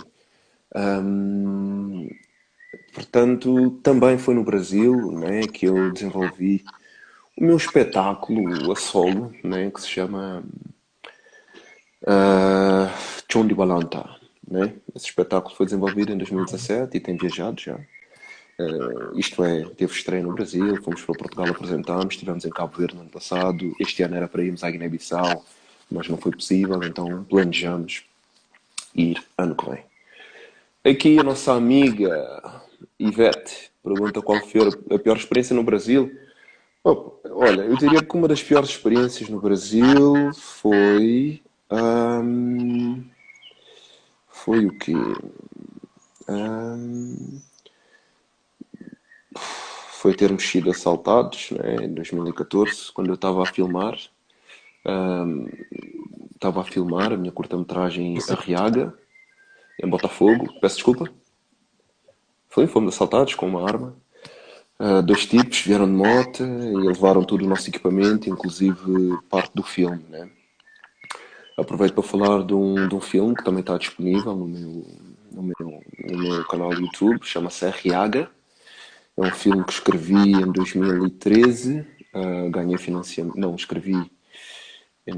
Portanto, também foi no Brasil, né, que eu desenvolvi o meu espetáculo a solo, né, que se chama Chão de Balanta. Né? Esse espetáculo foi desenvolvido em 2017 e tem viajado já. Isto é, teve estreia no Brasil, fomos para Portugal, apresentámos, estivemos em Cabo Verde no ano passado, este ano era para irmos à Guiné-Bissau, mas não foi possível, então planejamos ir ano que vem. Aqui a nossa amiga Ivete pergunta qual foi a pior experiência no Brasil. Olha, eu diria que uma das piores experiências no Brasil foi o quê? Hum, Foi termos sido assaltados, né, em 2014, quando eu estava a filmar. Estava a filmar a minha curta-metragem Isso, Arriaga, em Botafogo. Peço desculpa. Fomos assaltados com uma arma. Dois tipos vieram de moto e levaram todo o nosso equipamento, inclusive parte do filme, né? Aproveito para falar de um filme que também está disponível no meu canal do YouTube, chama-se Arriaga. É um filme que escrevi em 2013, ganhei financiamento, não, escrevi em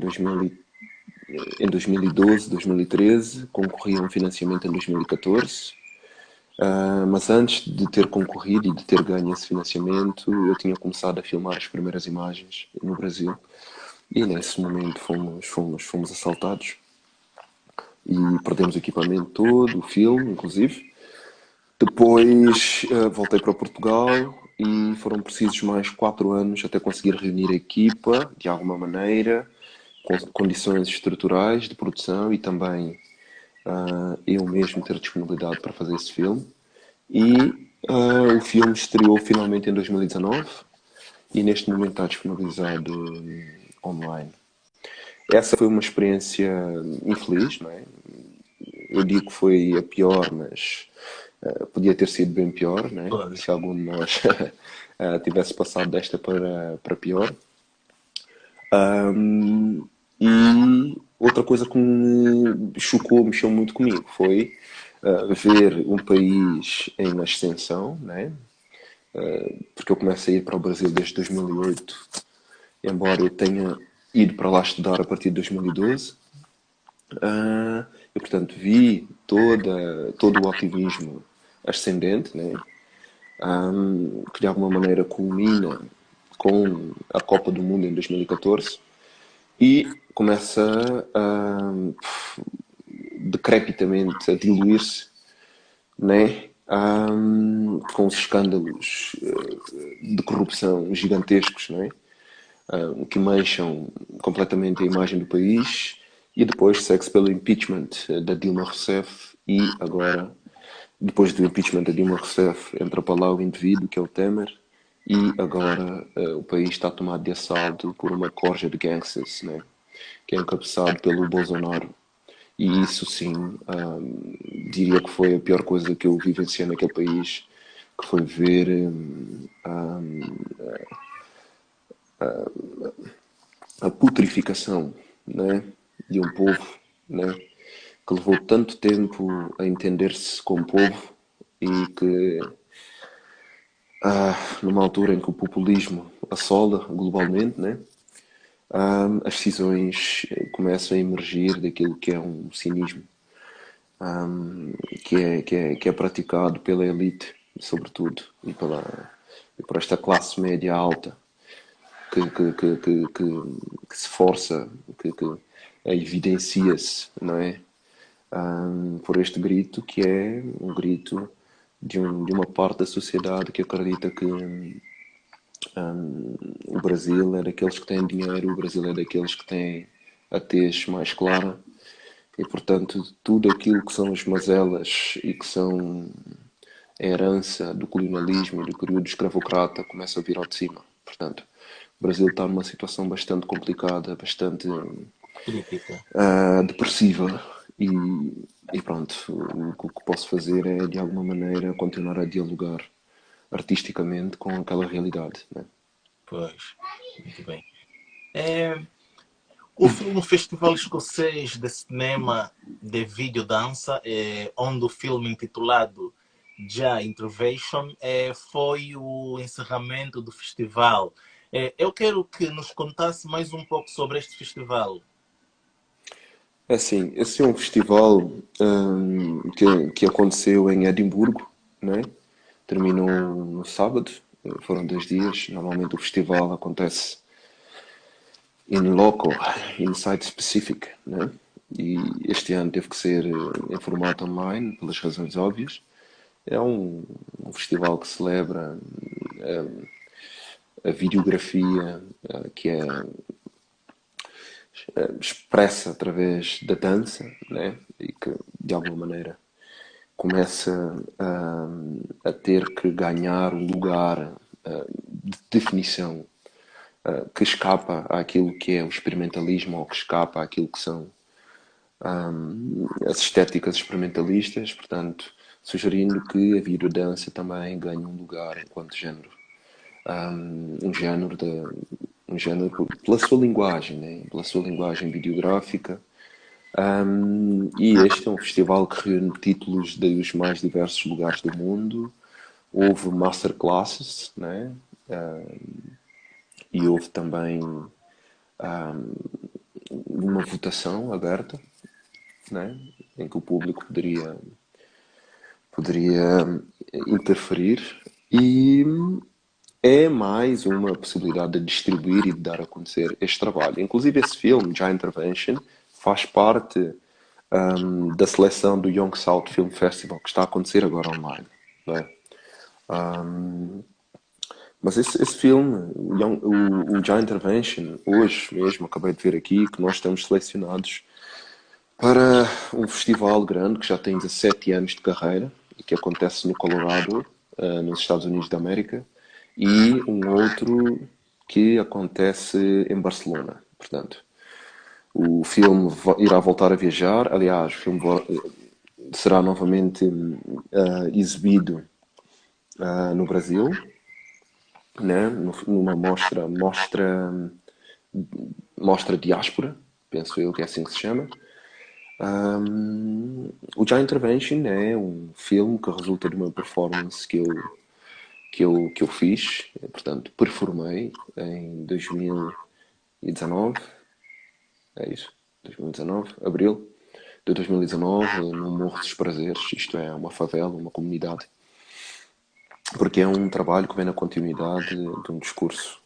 2012, 2013, concorri a um financiamento em 2014, mas antes de ter concorrido e de ter ganho esse financiamento, eu tinha começado a filmar as primeiras imagens no Brasil e nesse momento fomos assaltados e perdemos o equipamento todo, o filme, inclusive. Depois voltei para Portugal e foram precisos mais 4 anos até conseguir reunir a equipa, de alguma maneira, com condições estruturais de produção e também eu mesmo ter disponibilidade para fazer esse filme. E o filme estreou finalmente em 2019 e neste momento está disponibilizado online. Essa foi uma experiência infeliz, não é? Eu digo que foi a pior, mas podia ter sido bem pior, né? pois. Se algum de nós tivesse passado desta para pior. E outra coisa que me chocou, mexeu muito comigo, foi ver um país em ascensão, né? Porque eu comecei a ir para o Brasil desde 2008, embora eu tenha ido para lá estudar a partir de 2012. Eu, portanto, vi todo o ativismo ascendente, né? Que de alguma maneira culmina com a Copa do Mundo em 2014 e começa decrepitamente a diluir-se, né? Com os escândalos de corrupção gigantescos, né? Que mancham completamente a imagem do país e depois segue-se pelo impeachment da Dilma Rousseff e agora, depois do impeachment da Dilma Rousseff, entra para lá o indivíduo que é o Temer e agora o país está tomado de assalto por uma corja de gangsters, né? Que é encabeçado pelo Bolsonaro. E isso sim, diria que foi a pior coisa que eu vivenciei naquele país, que foi ver a putrificação, né, de um povo, né, que levou tanto tempo a entender-se como povo e que numa altura em que o populismo assola globalmente, né, as decisões começam a emergir daquilo que é um cinismo que é praticado pela elite, sobretudo, e por esta classe média alta que se força, que evidencia-se, não é? Por este grito que é um grito de uma parte da sociedade que acredita que O Brasil é daqueles que têm dinheiro, o Brasil é daqueles que têm a tez mais clara e, portanto, tudo aquilo que são as mazelas e que são a herança do colonialismo e do período escravocrata começa a vir ao de cima. Portanto, o Brasil está numa situação bastante complicada, bastante Crítica. depressiva e pronto, o que posso fazer é de alguma maneira continuar a dialogar artisticamente com aquela realidade, né? Pois, muito bem. É, houve um festival escocês de cinema de videodança, onde o filme intitulado Ja Intervention foi o encerramento do festival. Eu quero que nos contasse mais um pouco sobre este festival. É assim, esse é um festival que aconteceu em Edimburgo, né? Terminou no sábado, foram 2 dias. Normalmente o festival acontece in loco, in site specific, né? E este ano teve que ser em formato online, pelas razões óbvias. É um festival que celebra a videografia, que é expressa através da dança, né? E que de alguma maneira começa a ter que ganhar um lugar de definição que escapa àquilo que é o experimentalismo ou que escapa àquilo que são as estéticas experimentalistas, portanto, sugerindo que a videodança também ganhe um lugar enquanto género. Um género, um género pela sua linguagem, né? Pela sua linguagem videográfica. E este é um festival que reúne títulos dos mais diversos lugares do mundo. Houve masterclasses, né? E houve também uma votação aberta, né? Em que o público poderia interferir. E é mais uma possibilidade de distribuir e de dar a conhecer este trabalho. Inclusive esse filme, Já Intervention, faz parte da seleção do Young South Film Festival, que está a acontecer agora online. Não é? Mas esse filme, o Já Intervention, hoje mesmo, acabei de ver aqui, que nós estamos selecionados para um festival grande que já tem 17 anos de carreira e que acontece no Colorado, nos Estados Unidos da América, e um outro que acontece em Barcelona. Portanto, o filme irá voltar a viajar. Aliás, o filme será novamente exibido no Brasil, né? Numa mostra diáspora, penso eu que é assim que se chama. O Já Intervention é um filme que resulta de uma performance que eu fiz, portanto, performei em 2019, é isso, 2019, abril de 2019, no Morro dos Prazeres, isto é, uma favela, uma comunidade, porque é um trabalho que vem na continuidade de um discurso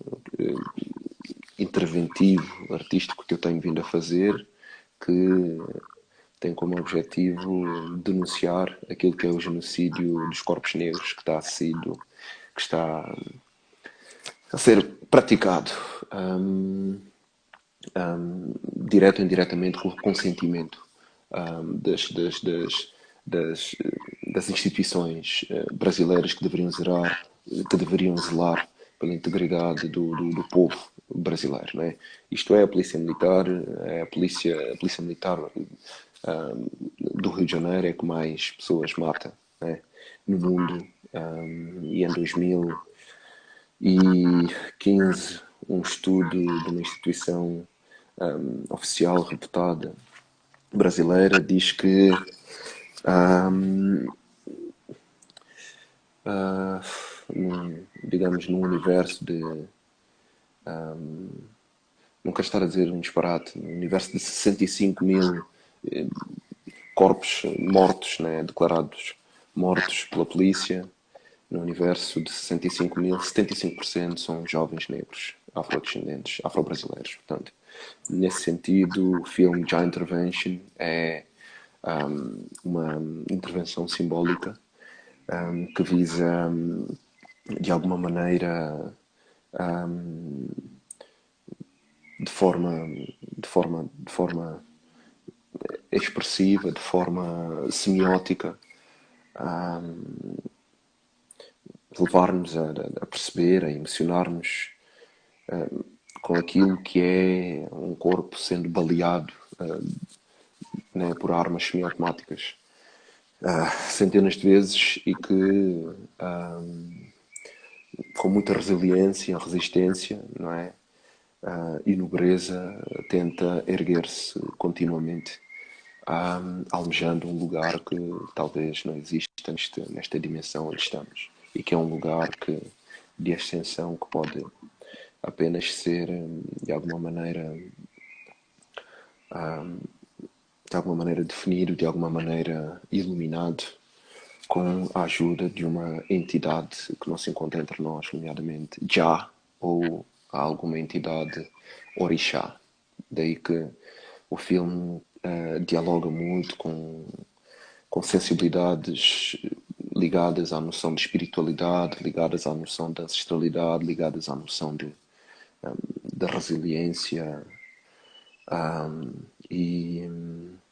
interventivo, artístico que eu tenho vindo a fazer, que tem como objetivo denunciar aquilo que é o genocídio dos corpos negros que está a ser praticado direto ou indiretamente com o consentimento das, das instituições brasileiras que deveriam zelar pela integridade do povo brasileiro, não é? Isto é a polícia militar, a polícia militar do Rio de Janeiro é que mais pessoas mata, né, no mundo. E em 2015 um estudo de uma instituição oficial reputada brasileira diz que digamos num universo de não quero estar a dizer um disparate, num universo de 65 mil corpos mortos, né, declarados mortos pela polícia, no universo de 65 mil, 75% são jovens negros, afrodescendentes, afro-brasileiros. Portanto, nesse sentido, o filme Já Intervention é uma intervenção simbólica que visa, de alguma maneira, ahm, de forma, de forma expressiva, de forma semiótica, levar-nos a perceber, a emocionar-nos com aquilo que é um corpo sendo baleado, né, por armas semiautomáticas centenas de vezes e que com muita resiliência, resistência, não é? E nobreza tenta erguer-se continuamente, almejando um lugar que talvez não exista nesta dimensão onde estamos e que é um lugar de ascensão que pode apenas ser de alguma maneira definido, de alguma maneira iluminado com a ajuda de uma entidade que não se encontra entre nós, nomeadamente Já, ou alguma entidade orixá. Daí que o filme dialoga muito com sensibilidades ligadas à noção de espiritualidade, ligadas à noção de ancestralidade, ligadas à noção de resiliência. E,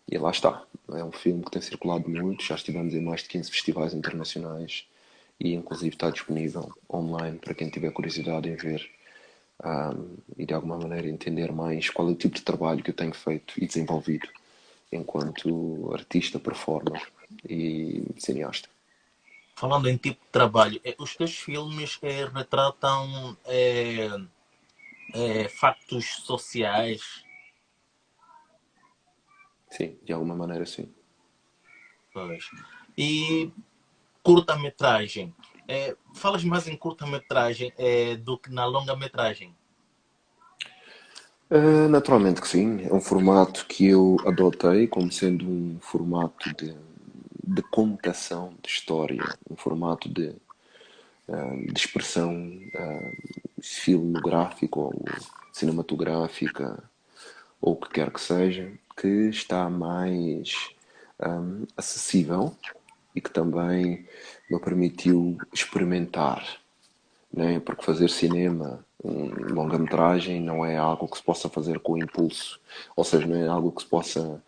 e lá está. É um filme que tem circulado muito, já estivemos em mais de 15 festivais internacionais e inclusive está disponível online para quem tiver curiosidade em ver e de alguma maneira entender mais qual é o tipo de trabalho que eu tenho feito e desenvolvido enquanto artista, performer e cineasta. Falando em tipo de trabalho, os teus filmes retratam factos sociais. Sim, de alguma maneira sim. Pois. E curta-metragem. Falas mais em curta-metragem do que na longa-metragem. Naturalmente que sim, é um formato que eu adotei como sendo um formato de contação de história, um formato de expressão filmográfica ou cinematográfica, ou o que quer que seja, que está mais acessível e que também me permitiu experimentar, né? Porque fazer cinema, longa-metragem, não é algo que se possa fazer com impulso, ou seja, não é algo que se possa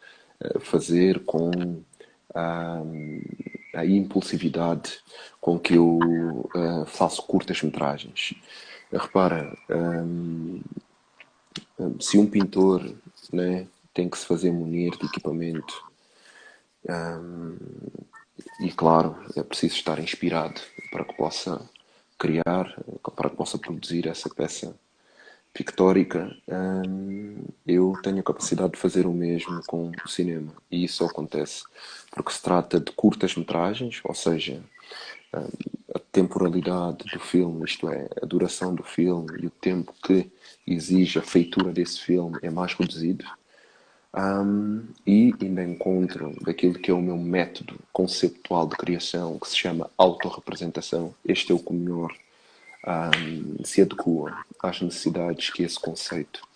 fazer com a impulsividade com que eu faço curtas-metragens. Repara, se um pintor, né, tem que se fazer munir de equipamento, e claro, é preciso estar inspirado para que possa criar, para que possa produzir essa peça pictórica, eu tenho a capacidade de fazer o mesmo com o cinema. E isso acontece porque se trata de curtas-metragens, ou seja, a temporalidade do filme, isto é, a duração do filme e o tempo que exige a feitura desse filme é mais reduzido. E ainda encontro daquilo que é o meu método conceptual de criação, que se chama autorrepresentação. Este é o que melhor se adequa às necessidades que esse conceito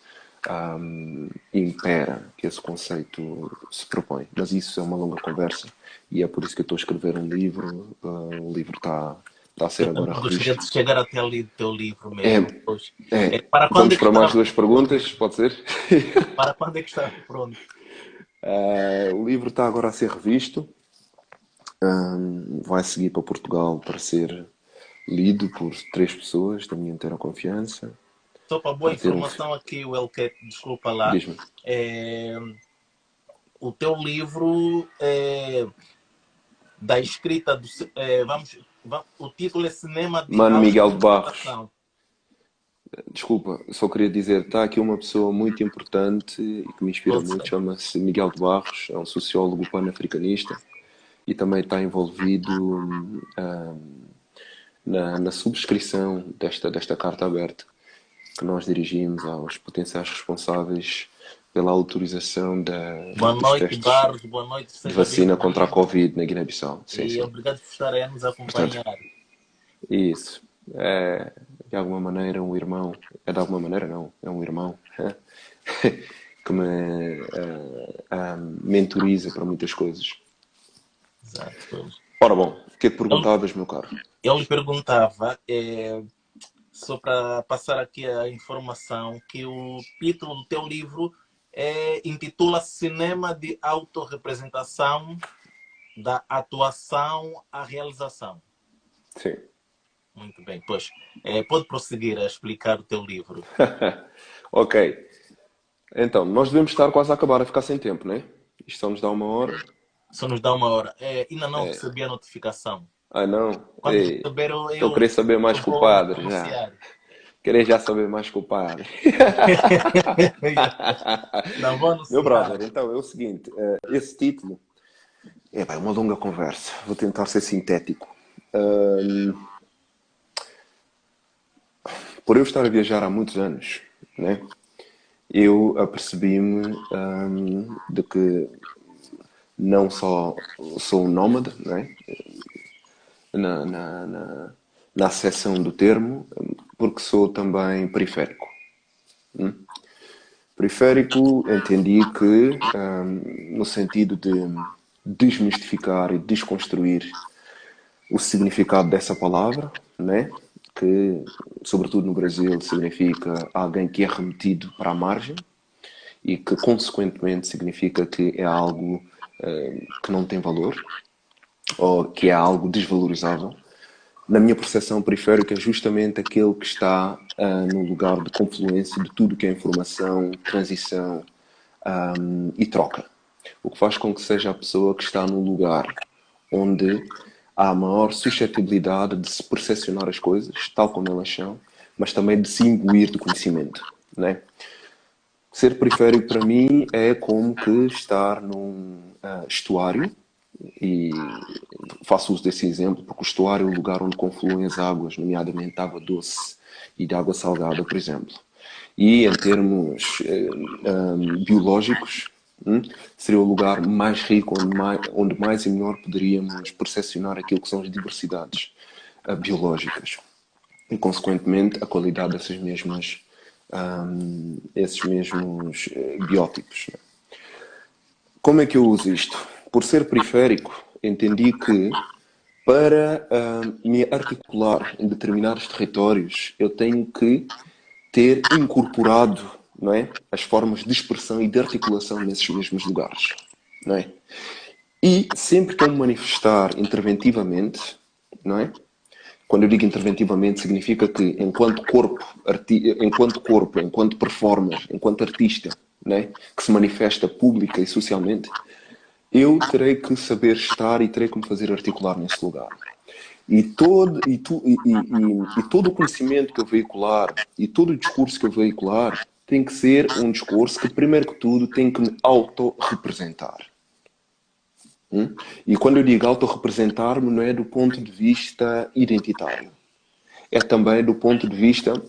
impera, que esse conceito se propõe. Mas isso é uma longa conversa e é por isso que eu estou a escrever um livro. O livro está a ser Eu agora também gostaria revisto. de chegar até ali do teu livro É, mesmo. Pois. é. Para quando é Vamos que para mais está duas pronto? perguntas, pode ser? Para quando é que está pronto? O livro está agora a ser revisto. Vai seguir para Portugal para ser lido por 3 pessoas da minha inteira confiança. Só para boa Para ter informação aqui, o Elke, desculpa lá. Diz-me. É, o teu livro da escrita do. O título é Cinema de Mano Miguel de Barros. Autointerpretação. Desculpa, só queria dizer, está aqui uma pessoa muito importante e que me inspira muito, Força. chama-se Miguel de Barros, é um sociólogo pan-africanista e também está envolvido na subscrição desta carta aberta que nós dirigimos aos potenciais responsáveis pela autorização Boa dos noite, testes Barros. Boa noite, de seja vacina contra a bem-vindo. Covid na Guiné-Bissau. Sim, E sim. obrigado por estar aí a nos Portanto, acompanhar. isso. É, de alguma maneira, um irmão. É de alguma maneira, não. É um irmão que me mentoriza para muitas coisas. Exato. Ora bom, o que é que Eu, perguntavas, meu caro? eu lhe perguntava só para passar aqui a informação, que o título do teu livro intitula Cinema de Autorrepresentação, da atuação à realização. Sim. Muito bem, pois. Pode prosseguir a explicar o teu livro. Ok. Então, nós devemos estar quase a acabar, a ficar sem tempo, né? Isto só nos dá 1 hora. Só nos dá 1 hora. Ainda não recebi a notificação. Ah, não? Quando Ei, receber, estou a querer saber mais eu que o vou padre, já. anunciar. Querer já saber mais que o padre. Não vou Meu anunciar. brother, então é o seguinte, esse título é uma longa conversa, vou tentar ser sintético. Por eu estar a viajar há muitos anos, né, eu apercebi-me de que não só sou um nómada, né, na acessão do termo, porque sou também periférico. Periférico, entendi que, no sentido de desmistificar e desconstruir o significado dessa palavra, né? Que, sobretudo no Brasil, significa alguém que é remetido para a margem e que, consequentemente, significa que é algo que não tem valor ou que é algo desvalorizável. Na minha percepção, periférico é justamente aquele que está no lugar de confluência de tudo que é informação, transição e troca. O que faz com que seja a pessoa que está no lugar onde há maior suscetibilidade de se percepcionar as coisas, tal como elas são, mas também de se imbuir de conhecimento, né? Ser periférico para mim é como que estar num estuário, e faço uso desse exemplo porque o estuário é o lugar onde confluem as águas, nomeadamente de água doce e de água salgada, por exemplo. E em termos biológicos, seria o lugar mais rico, onde mais e melhor poderíamos percepcionar aquilo que são as diversidades biológicas e, consequentemente, a qualidade esses mesmos biótipos. Como é que eu uso isto? Por ser periférico, entendi que para me articular em determinados territórios, eu tenho que ter incorporado, não é, as formas de expressão e de articulação nesses mesmos lugares. Não é? E sempre que eu me manifestar interventivamente, não é? Quando eu digo interventivamente, significa que enquanto corpo, enquanto performer, enquanto artista, né, que se manifesta pública e socialmente, eu terei que saber estar e terei que me fazer articular nesse lugar. E todo o conhecimento que eu veicular e todo o discurso que eu veicular tem que ser um discurso que, primeiro que tudo, tem que me autorrepresentar. E quando eu digo autorrepresentar-me, não é do ponto de vista identitário. É também do ponto de vista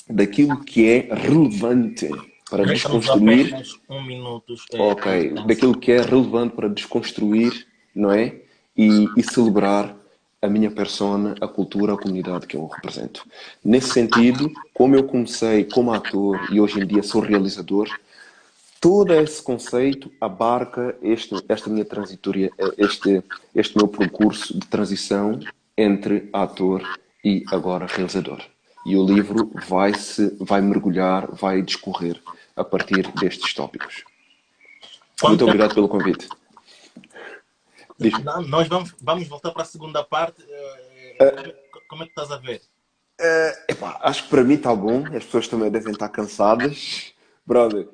daquilo que é relevante para Resta-nos desconstruir. apenas 1 minuto. Ok, daquilo que é relevante para desconstruir, não é? E celebrar a minha persona, a cultura, a comunidade que eu represento. Nesse sentido, como eu comecei como ator e hoje em dia sou realizador, todo esse conceito abarca esta minha transitória, este meu percurso de transição entre ator e agora realizador. E o livro vai mergulhar, vai discorrer a partir destes tópicos. Muito obrigado pelo convite. Não, nós vamos voltar para a segunda parte. Como é que estás a ver? Epá, acho que para mim está bom. As pessoas também devem estar cansadas. Brother,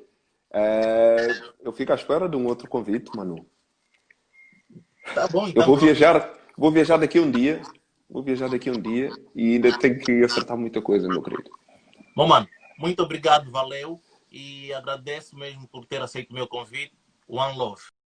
eu fico à espera de um outro convite, Manu. Tá bom, Eu então. vou viajar daqui a um dia. Vou viajar daqui a um dia e ainda tenho que acertar muita coisa, meu querido. Bom, mano, muito obrigado, valeu. E agradeço mesmo por ter aceito o meu convite. One love.